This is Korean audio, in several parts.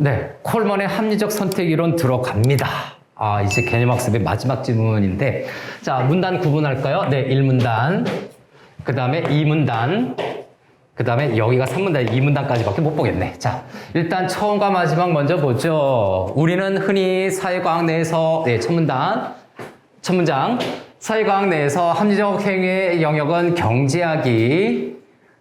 네, 콜먼의 합리적 선택 이론 들어갑니다. 이제 개념학습의 마지막 질문인데, 자, 문단 구분할까요? 네, 1문단, 그 다음에 2문단, 그 다음에 여기가 3문단, 2문단까지밖에 못 보겠네. 자, 일단 처음과 마지막 먼저 보죠. 우리는 흔히 사회과학 내에서, 네, 첫 문장, 사회과학 내에서 합리적 행위의 영역은 경제학이,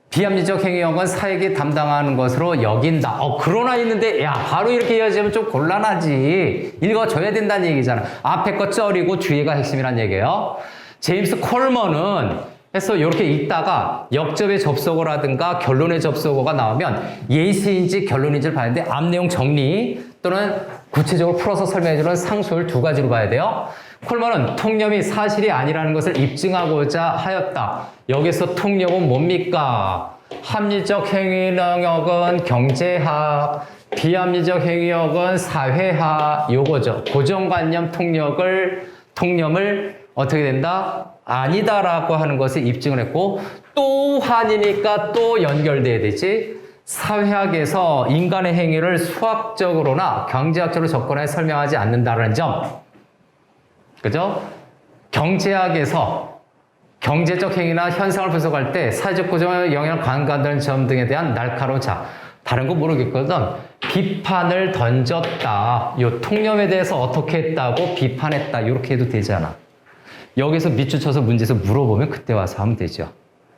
비합리적 행위 영역은 사회학이 담당하는 것으로 여긴다. 그러나 있는데, 야, 바로 이렇게 이어지면 좀 곤란하지. 읽어줘야 된다는 얘기잖아. 앞에 거 쩔이고 뒤에가 핵심이란 얘기예요. 제임스 콜먼은 해서 이렇게 읽다가 역접에 접속어를 하든가 결론에 접속어가 나오면 예시인지 결론인지를 봐야 되는데, 앞 내용 정리 또는 구체적으로 풀어서 설명해주는 상수를 두 가지로 봐야 돼요. 콜먼은 통념이 사실이 아니라는 것을 입증하고자 하였다. 여기서 통념은 뭡니까? 합리적 행위 영역은 경제학, 비합리적 행위 영역은 사회학, 요거죠. 고정관념 통념을 어떻게 된다? 아니다라고 하는 것을 입증을 했고, 또한이니까 또 연결돼야 되지. 사회학에서 인간의 행위를 수학적으로나 경제학적으로 접근해 설명하지 않는다는 점. 그죠? 경제학에서 경제적 행위나 현상을 분석할 때 사회적 구조의 영향을 관건하는 점 등에 대한 날카로운 다른 거 모르겠거든. 비판을 던졌다. 요 통념에 대해서 어떻게 했다고 비판했다. 이렇게 해도 되잖아. 여기서 밑줄 쳐서 문제에서 물어보면 그때 와서 하면 되죠.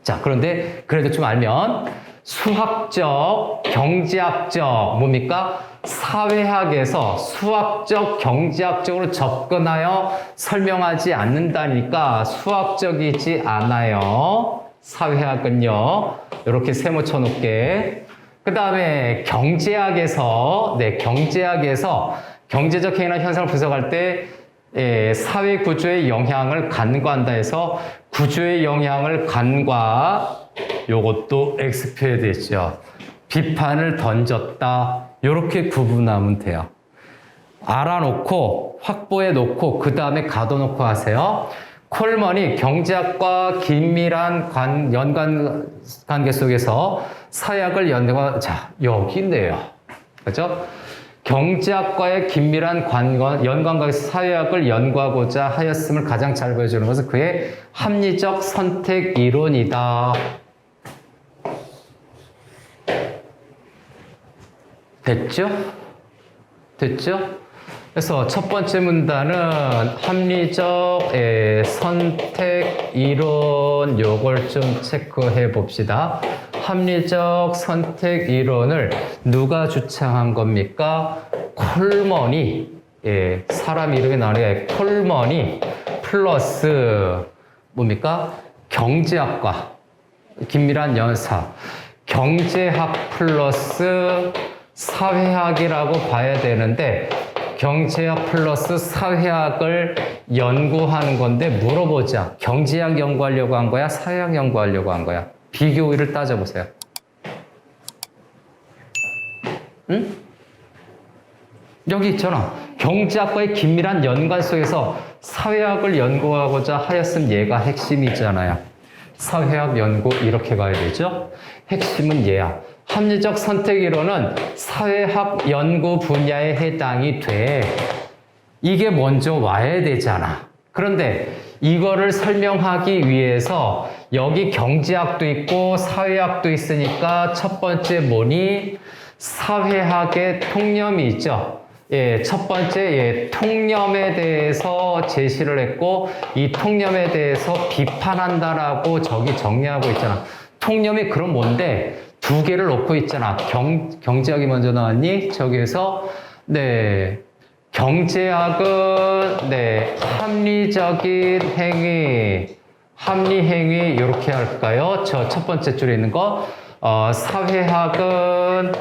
자, 그런데 그래도 좀 알면 수학적, 경제학적, 뭡니까? 사회학에서 수학적, 경제학적으로 접근하여 설명하지 않는다니까 수학적이지 않아요. 사회학은요. 이렇게 세모쳐 놓게. 그 다음에 경제학에서 경제적 행위나 현상을 분석할 때 사회 구조의 영향을 간과한다 해서 구조의 영향을 간과, 요것도 X표에 되죠. 비판을 던졌다. 이렇게 구분하면 돼요. 알아놓고 확보해 놓고 그 다음에 가둬놓고 하세요. 콜먼이 경제학과 긴밀한 연관관계 속에서 사회학을 자, 여기 있네요. 그죠? 경제학과의 긴밀한 연관관계에서 사회학을 연구하고자 하였음을 가장 잘 보여주는 것은 그의 합리적 선택 이론이다. 됐죠? 그래서 첫 번째 문단은 합리적 선택 이론, 요걸 좀 체크해 봅시다. 합리적 선택 이론을 누가 주창한 겁니까? 콜먼이, 사람 이름이 나오는 콜먼이 플러스 뭡니까? 경제학과, 긴밀한 연사, 경제학 플러스 사회학이라고 봐야 되는데, 경제학 플러스 사회학을 연구하는 건데 물어보자. 경제학 연구하려고 한 거야? 사회학 연구하려고 한 거야? 비교 우위를 따져보세요. 응? 여기 있잖아. 경제학과의 긴밀한 연관 속에서 사회학을 연구하고자 하였음, 얘가 핵심이잖아요. 사회학 연구 이렇게 가야 되죠. 핵심은 얘야. 합리적 선택 이론은 사회학 연구 분야에 해당이 돼. 이게 먼저 와야 되잖아. 그런데 이거를 설명하기 위해서 여기 경제학도 있고 사회학도 있으니까 첫 번째 뭐니? 사회학의 통념이 있죠. 첫 번째 통념에 대해서 제시를 했고, 이 통념에 대해서 비판한다라고 저기 정리하고 있잖아. 통념이 그럼 뭔데? 두 개를 놓고 있잖아. 경제학이 먼저 나왔니? 저기에서 경제학은 합리적인 행위, 합리행위 이렇게 할까요? 저 첫 번째 줄에 있는 거. 사회학은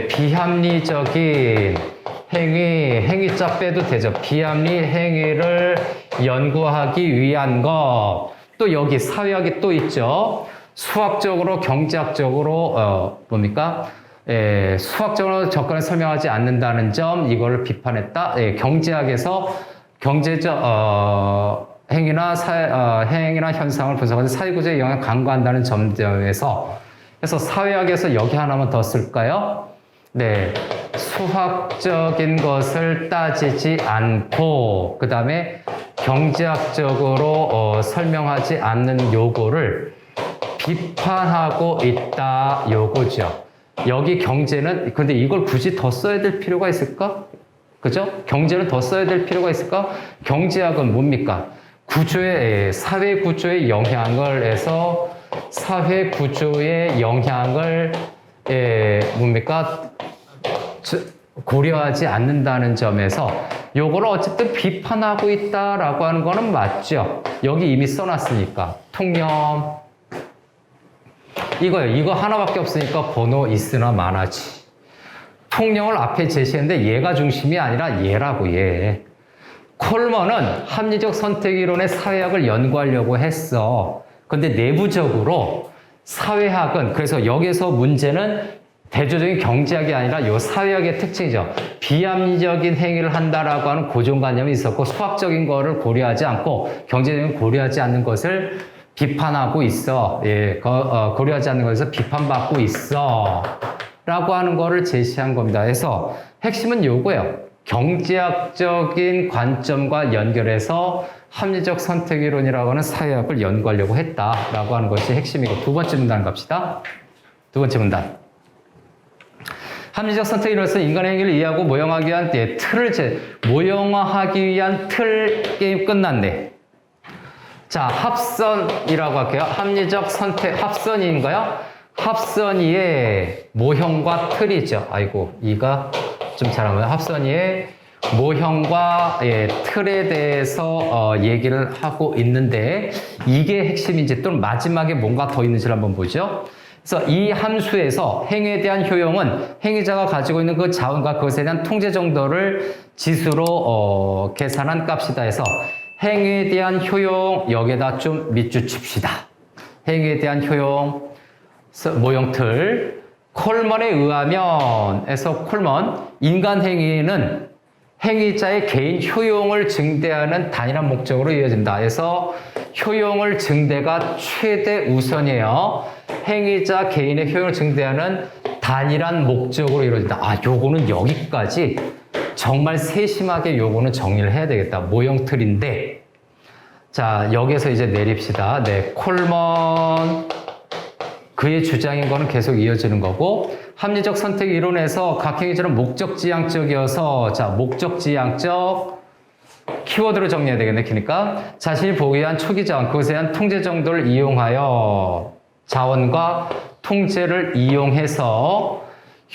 비합리적인 행위자 빼도 되죠. 비합리 행위를 연구하기 위한 것. 또 여기 사회학이 또 있죠. 수학적으로, 경제학적으로, 수학적으로 접근을 설명하지 않는다는 점, 이거를 비판했다. 경제학에서 경제적, 행위나 행위나 현상을 분석하는 사회구조의 영향을 간과한다는 점에서, 그래서 사회학에서 여기 하나만 더 쓸까요? 네, 수학적인 것을 따지지 않고 그 다음에 경제학적으로 설명하지 않는 요구를 비판하고 있다 요거죠. 여기 경제는 근데 이걸 굳이 더 써야 될 필요가 있을까? 그죠? 경제는 더 써야 될 필요가 있을까? 경제학은 뭡니까? 구조의 사회 구조의 영향을 해서 사회 구조의 영향을 뭡니까? 고려하지 않는다는 점에서 요거를 어쨌든 비판하고 있다라고 하는 거는 맞죠. 여기 이미 써놨으니까 통념 이거예요. 이거 하나밖에 없으니까 번호 있으나 마나지. 통념을 앞에 제시했는데 얘가 중심이 아니라 얘라고 얘. 콜먼은 합리적 선택 이론의 사회학을 연구하려고 했어. 근데 내부적으로 사회학은 그래서 여기서 문제는 대조적인 경제학이 아니라 요 사회학의 특징이죠. 비합리적인 행위를 한다라고 하는 고정관념이 있었고 수학적인 거를 고려하지 않고 경제적인 고려하지 않는 것을 비판하고 있어. 예, 고려하지 않는 것에서 비판받고 있어. 라고 하는 거를 제시한 겁니다. 그래서 핵심은 요거예요. 경제학적인 관점과 연결해서 합리적 선택 이론이라고 하는 사회학을 연구하려고 했다라고 하는 것이 핵심이고 두 번째 문단 갑시다. 두 번째 문단. 합리적 선택 이론에서 인간의 행위를 이해하고 모형하기 위한 모형화하기 위한 틀 게임 끝났네. 자, 합선이라고 할게요. 합리적 선택, 합선인가요? 합선이의 모형과 틀이죠. 아이고, 이가 좀 잘하면 합선이의 모형과 틀에 대해서 얘기를 하고 있는데 이게 핵심인지 또는 마지막에 뭔가 더 있는지를 한번 보죠. 그래서 이 함수에서 행위에 대한 효용은 행위자가 가지고 있는 그 자원과 그것에 대한 통제 정도를 지수로 계산한 값이다 해서 행위에 대한 효용 여기에다 좀 밑줄 칩시다. 행위에 대한 효용 모형틀 콜먼에 의하면 해서 콜먼 인간 행위는 행위자의 개인 효용을 증대하는 단일한 목적으로 이어진다. 해서 효용을 증대가 최대 우선이에요. 행위자 개인의 효용을 증대하는 단일한 목적으로 이루어진다. 아, 요거는 여기까지 정말 세심하게 요거는 정리를 해야 되겠다. 모형틀인데 자, 여기서 이제 내립시다. 네, 콜먼 그의 주장인 거는 계속 이어지는 거고 합리적 선택 이론에서 각 행위자는 목적지향적이어서 자, 목적지향적 키워드로 정리해야 되겠네. 그러니까 자신이 보기 위한 초기 자원, 그것에 대한 통제 정도를 이용하여 자원과 통제를 이용해서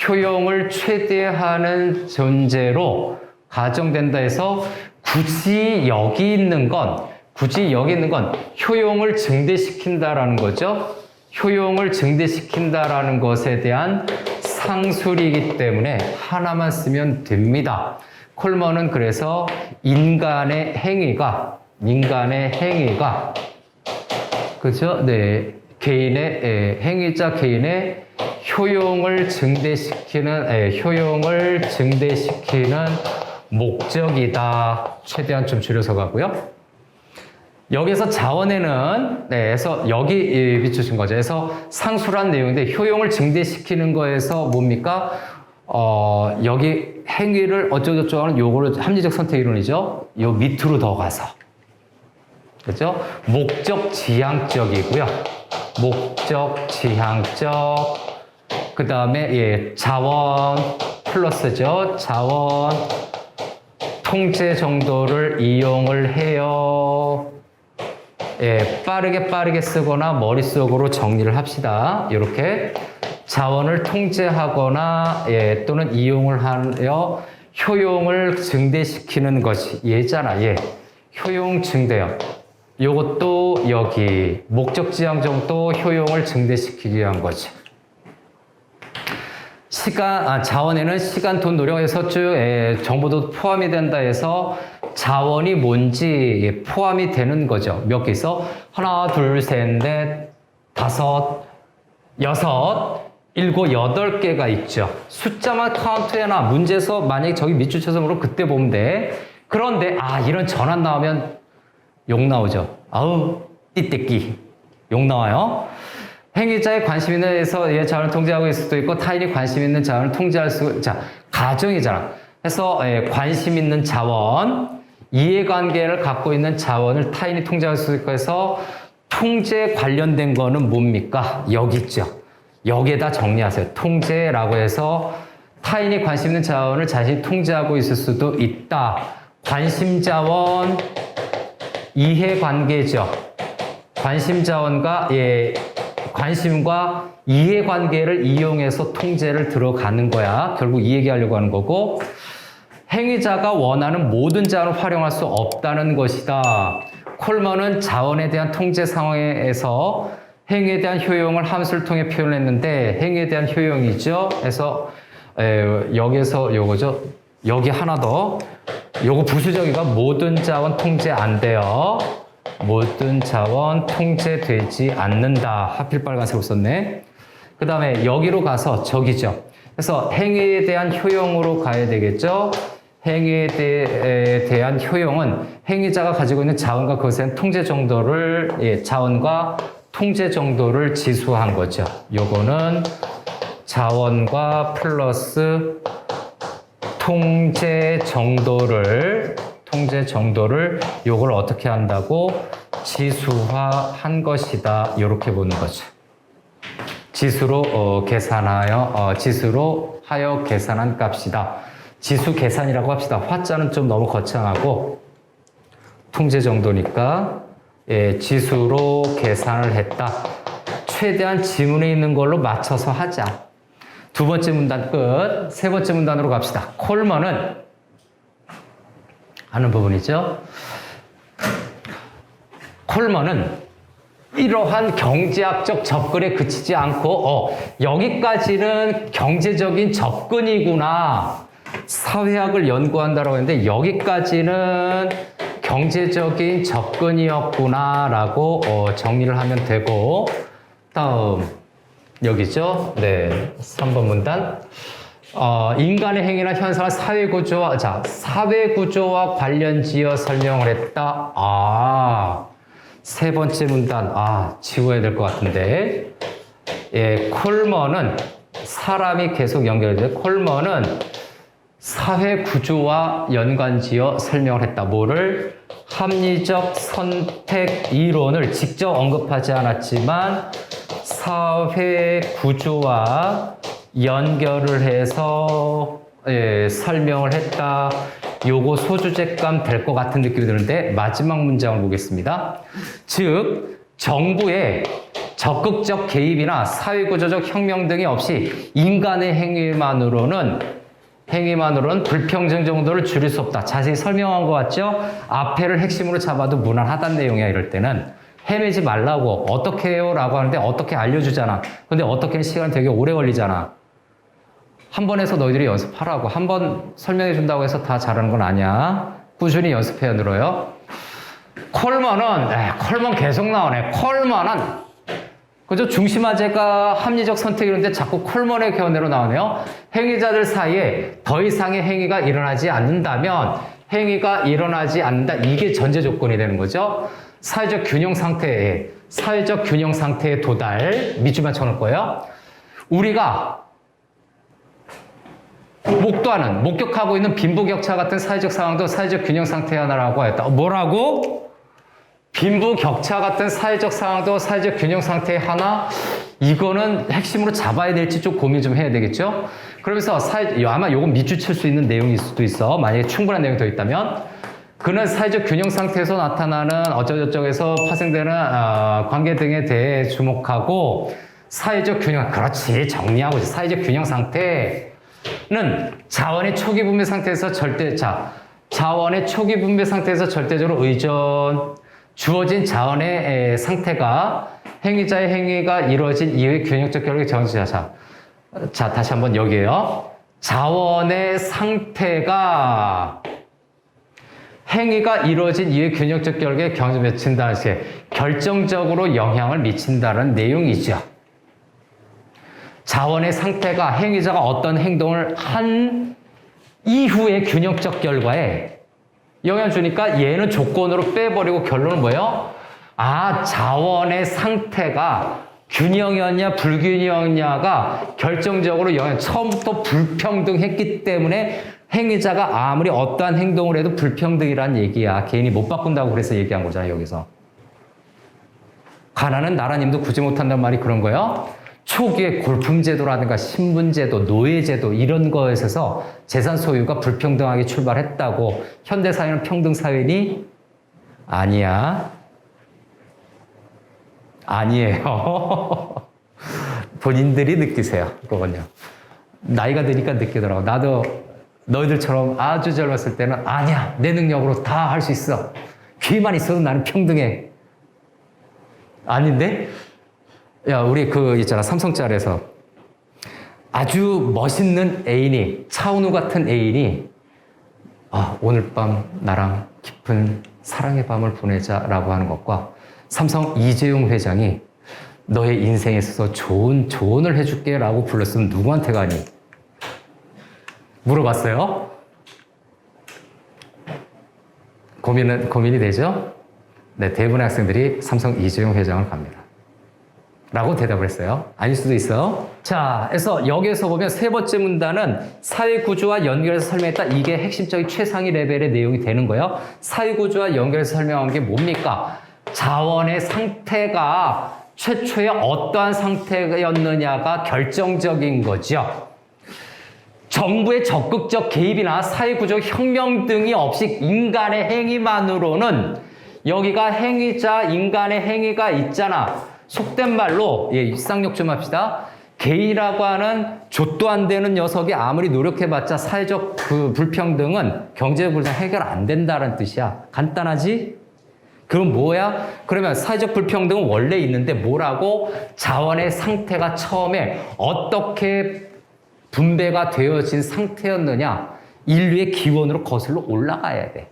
효용을 최대화하는 존재로 가정된다 해서 굳이 여기 있는 건 효용을 증대시킨다라는 거죠. 효용을 증대시킨다라는 것에 대한 상술이기 때문에 하나만 쓰면 됩니다. 콜먼은 그래서 인간의 행위가 그죠? 네. 행위자 개인의 효용을 증대시키는 목적이다. 최대한 좀 줄여서 가고요. 여기서 자원에는, 그래서 여기 비추신 거죠. 그래서 상술한 내용인데 효용을 증대시키는 거에서 뭡니까? 여기 행위를 어쩌고저쩌고 하는 요거를 합리적 선택 이론이죠. 요 밑으로 더 가서. 그죠? 목적 지향적이고요. 목적 지향적. 그 다음에, 자원 플러스죠. 자원 통제 정도를 이용을 해요. 빠르게 쓰거나 머릿속으로 정리를 합시다. 이렇게 자원을 통제하거나 또는 이용을 하여 효용을 증대시키는 것이 얘잖아. 효용 증대요. 요것도 여기 목적지향적도 효용을 증대시키기 위한 거지. 자원에는 시간, 돈, 노력에서 쭉 정보도 포함이 된다 해서 자원이 뭔지 포함이 되는 거죠. 몇 개 있어? 하나, 둘, 셋, 넷, 다섯, 여섯, 일곱, 여덟 개가 있죠. 숫자만 카운트해놔. 문제에서 만약에 저기 밑줄 쳐서 물어 그때 보면 돼. 그런데 이런 전환 나오면 욕 나오죠. 아우 띠떼끼 욕 나와요. 행위자의 관심 있는 데서 얘 자원을 통제하고 있을 수도 있고 타인이 관심 있는 자원을 통제할 수, 자, 가정이잖아. 그래서 관심 있는 자원, 이해관계를 갖고 있는 자원을 타인이 통제할 수 있고 해서 통제 관련된 거는 뭡니까? 여기 있죠. 여기에다 정리하세요. 통제라고 해서 타인이 관심 있는 자원을 자신이 통제하고 있을 수도 있다. 관심 자원, 이해관계죠. 관심 자원과 관심과 이해관계를 이용해서 통제를 들어가는 거야. 결국 이 얘기하려고 하는 거고, 행위자가 원하는 모든 자원을 활용할 수 없다는 것이다. 콜먼은 자원에 대한 통제 상황에서 행위에 대한 효용을 함수를 통해 표현했는데 행위에 대한 효용이죠. 그래서 여기서 요거죠. 여기 하나 더. 요거 부수적이가 모든 자원 통제 안 돼요. 모든 자원 통제되지 않는다. 하필 빨간색으로 썼네. 그 다음에 여기로 가서 저기죠. 그래서 행위에 대한 효용으로 가야 되겠죠. 행위에 대한 효용은 행위자가 가지고 있는 자원과 그것에 대한 통제 정도를, 자원과 통제 정도를 지수한 거죠. 요거는 자원과 플러스 통제 정도를 요걸 어떻게 한다고? 지수화한 것이다. 이렇게 보는 거죠. 지수로 하여 계산한 값이다. 지수 계산이라고 합시다. 화자는 좀 너무 거창하고 통제 정도니까 지수로 계산을 했다. 최대한 지문에 있는 걸로 맞춰서 하자. 두 번째 문단 끝. 세 번째 문단으로 갑시다. 콜먼은 하는 부분이죠. 콜먼은 이러한 경제학적 접근에 그치지 않고 여기까지는 경제적인 접근이구나. 사회학을 연구한다라고 했는데 여기까지는 경제적인 접근이었구나라고 정리를 하면 되고 다음 여기죠. 네, 3번 문단. 인간의 행위나 현상을 사회구조와 관련지어 설명을 했다. 세 번째 문단. 지워야 될 것 같은데. 콜먼은 사람이 계속 연결돼. 콜먼은 사회구조와 연관지어 설명을 했다. 뭐를? 합리적 선택 이론을 직접 언급하지 않았지만 사회구조와 연결을 해서 설명을 했다. 요거 소주제감 될 것 같은 느낌이 드는데 마지막 문장을 보겠습니다. 즉 정부의 적극적 개입이나 사회구조적 혁명 등이 없이 인간의 행위만으로는 불평등 정도를 줄일 수 없다. 자세히 설명한 것 같죠? 앞에를 핵심으로 잡아도 무난하다는 내용이야. 이럴 때는 헤매지 말라고. 어떻게 해요? 라고 하는데 어떻게 알려주잖아. 근데 어떻게는 시간 되게 오래 걸리잖아. 한 번 해서 너희들이 연습하라고. 한 번 설명해 준다고 해서 다 잘하는 건 아니야. 꾸준히 연습해야 늘어요. 콜먼은 계속 나오네. 콜먼은 그죠? 중심화제가 합리적 선택이런데 자꾸 콜먼의 견해로 나오네요. 행위자들 사이에 더 이상의 행위가 일어나지 않는다면 행위가 일어나지 않는다. 이게 전제 조건이 되는 거죠. 사회적 균형 상태에 도달. 밑줄만 쳐놓을 거예요. 우리가 목격하고 있는 빈부격차 같은 사회적 상황도 사회적 균형 상태 하나라고 했다. 뭐라고? 빈부격차 같은 사회적 상황도 사회적 균형 상태의 하나? 이거는 핵심으로 잡아야 될지 좀 고민 좀 해야 되겠죠? 그러면서 아마 요건 밑줄 칠 수 있는 내용일 수도 있어. 만약에 충분한 내용이 더 있다면. 그는 사회적 균형 상태에서 나타나는 어쩌저쩌에서 파생되는 관계 등에 대해 주목하고 사회적 균형, 그렇지, 정리하고 있어. 사회적 균형 상태는 자원의 초기 분배 상태에서 절대적으로 주어진 자원의 상태가 행위자의 행위가 이루어진 이후의 균형적 결과의 정지자. 자, 다시 한번 여기에요. 자원의 상태가 행위가 이루어진 이후의 균형적 결과에 미친다는 게 결정적으로 영향을 미친다는 내용이죠. 자원의 상태가 행위자가 어떤 행동을 한 이후의 균형적 결과에 영향을 주니까 얘는 조건으로 빼버리고 결론은 뭐예요? 자원의 상태가 균형이었냐 불균형이냐가 결정적으로 처음부터 불평등했기 때문에 행위자가 아무리 어떠한 행동을 해도 불평등이란 얘기야. 개인이 못 바꾼다고 그래서 얘기한 거잖아, 여기서. 가난은 나라님도 구지 못한다는 말이 그런 거예요. 초기에 골품제도라든가 신분제도, 노예제도 이런 거에 있어서 재산 소유가 불평등하게 출발했다고. 현대사회는 평등사회니? 아니야. 아니에요. 본인들이 느끼세요. 그건요. 나이가 드니까 느끼더라고. 나도 너희들처럼 아주 젊었을 때는 아니야. 내 능력으로 다 할 수 있어. 귀만 있어도 나는 평등해. 아닌데? 야, 우리 있잖아. 삼성짤에서 아주 멋있는 애인이, 차은우 같은 애인이 오늘 밤 나랑 깊은 사랑의 밤을 보내자라고 하는 것과 삼성 이재용 회장이 너의 인생에 있어서 좋은 조언을 해줄게 라고 불렀으면 누구한테 가니? 물어봤어요? 고민이 되죠? 네, 대부분의 학생들이 삼성 이재용 회장을 갑니다. 라고 대답을 했어요. 아닐 수도 있어요. 자, 그래서 여기에서 보면 세 번째 문단은 사회구조와 연결해서 설명했다. 이게 핵심적인 최상위 레벨의 내용이 되는 거예요. 사회구조와 연결해서 설명한 게 뭡니까? 자원의 상태가 최초에 어떠한 상태였느냐가 결정적인 거죠. 정부의 적극적 개입이나 사회구조 혁명 등이 없이 인간의 행위만으로는 여기가 행위자, 인간의 행위가 있잖아. 속된 말로, 쌍욕 좀 합시다. 개인이라고 하는 좆도 안 되는 녀석이 아무리 노력해봤자 사회적 불평등은 경제적 불평등 해결 안 된다는 뜻이야. 간단하지? 그럼 뭐야? 그러면 사회적 불평등은 원래 있는데 뭐라고? 자원의 상태가 처음에 어떻게 분배가 되어진 상태였느냐? 인류의 기원으로 거슬러 올라가야 돼.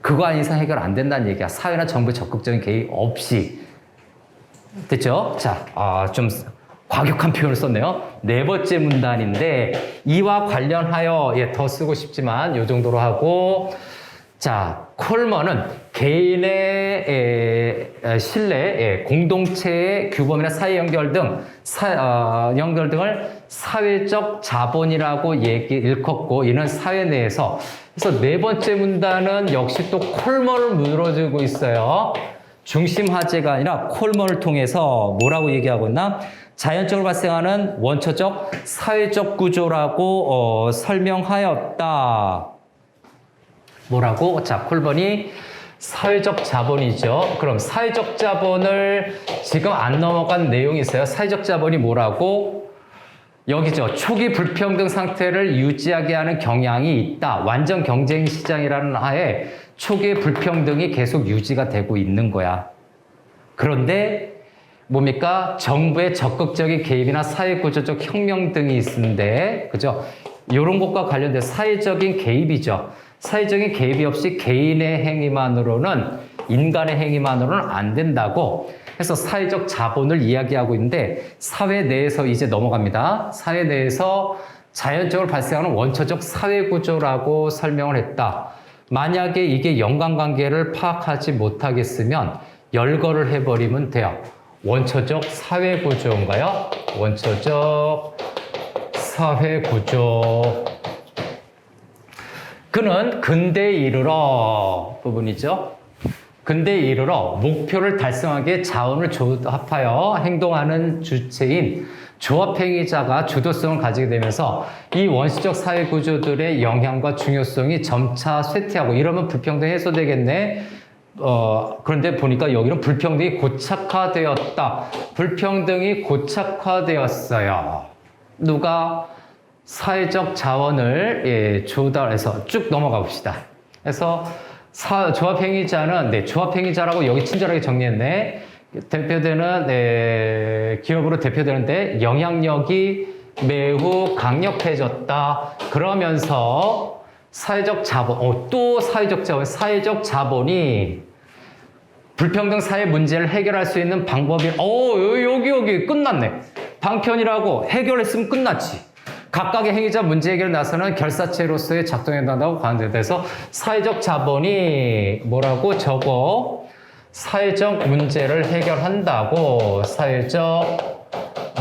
그거 아닌 이상 해결 안 된다는 얘기야. 사회나 정부의 적극적인 개입 없이. 됐죠? 자, 좀 과격한 표현을 썼네요. 네 번째 문단인데 이와 관련하여 더 쓰고 싶지만 이 정도로 하고, 자, 콜먼은 개인의 신뢰, 공동체의 규범이나 사회 연결 등을 사회적 자본이라고 일컫고, 이는 사회 내에서. 그래서 네 번째 문단은 역시 또 콜먼을 물어주고 있어요. 중심 화제가 아니라 콜먼을 통해서 뭐라고 얘기하고 있나? 자연적으로 발생하는 원초적 사회적 구조라고 설명하였다. 뭐라고? 자, 콜먼이 사회적 자본이죠. 그럼 사회적 자본을 지금 안 넘어간 내용이 있어요. 사회적 자본이 뭐라고? 여기죠. 초기 불평등 상태를 유지하게 하는 경향이 있다. 완전 경쟁 시장이라는 하에 초기의 불평등이 계속 유지가 되고 있는 거야. 그런데 뭡니까? 정부의 적극적인 개입이나 사회구조적 혁명 등이 있는데, 그죠? 이런 것과 관련된 사회적인 개입이죠. 사회적인 개입이 없이 개인의 행위만으로는, 인간의 행위만으로는 안 된다고 해서 사회적 자본을 이야기하고 있는데, 사회 내에서 이제 넘어갑니다. 사회 내에서 자연적으로 발생하는 원초적 사회구조라고 설명을 했다. 만약에 이게 연관관계를 파악하지 못하겠으면 열거를 해버리면 돼요. 원초적 사회구조인가요? 원초적 사회구조. 그는 근대에 이르러 부분이죠. 근대에 이르러 목표를 달성하기에 자원을 조합하여 행동하는 주체인 조합행위자가 주도성을 가지게 되면서 이 원시적 사회구조들의 영향과 중요성이 점차 쇠퇴하고, 이러면 불평등이 해소되겠네. 그런데 보니까 여기는 불평등이 고착화되었다. 불평등이 고착화되었어요. 누가? 사회적 자원을 조달해서 쭉 넘어가 봅시다. 그래서 조합행위자는, 조합행위자라고 여기 친절하게 정리했네. 대표되는, 기업으로 대표되는데 영향력이 매우 강력해졌다. 그러면서 사회적 자본, 또 사회적 자본이 불평등 사회 문제를 해결할 수 있는 방법이, 여기 끝났네. 방편이라고 해결했으면 끝났지. 각각의 행위자 문제 해결에 나서는 결사체로서의 작동해야 한다고 관대돼서 사회적 자본이 뭐라고? 사회적 문제를 해결한다고 사회적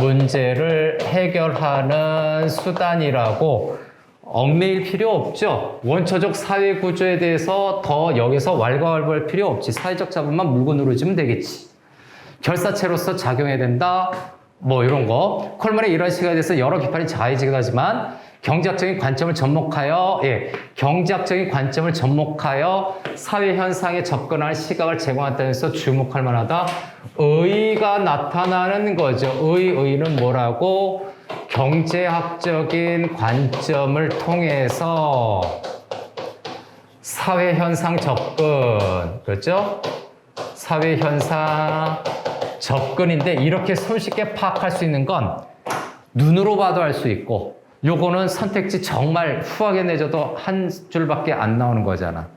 문제를 해결하는 수단이라고 얽매일 필요 없죠. 원초적 사회 구조에 대해서 더 여기서 왈가왈부할 필요 없지. 사회적 자본만 물고 누르지면 되겠지. 결사체로서 작용해야 된다. 뭐 이런 거. 콜만의 이런 시각에 대해서 여러 비판이 자해지긴 하지만 경제학적인 관점을 접목하여 경제학적인 관점을 접목하여 사회 현상에 접근하는 시각을 제공한다는 데서 주목할 만하다. 의의가 나타나는 거죠. 의의는 뭐라고? 경제학적인 관점을 통해서 사회 현상 접근, 그렇죠? 사회 현상 접근인데 이렇게 손쉽게 파악할 수 있는 건 눈으로 봐도 알 수 있고 요거는 선택지 정말 후하게 내줘도 한 줄밖에 안 나오는 거잖아.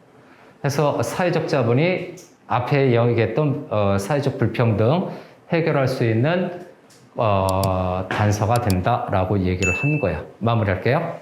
그래서 사회적 자본이 앞에 얘기했던 사회적 불평등 해결할 수 있는 단서가 된다라고 얘기를 한 거야. 마무리할게요.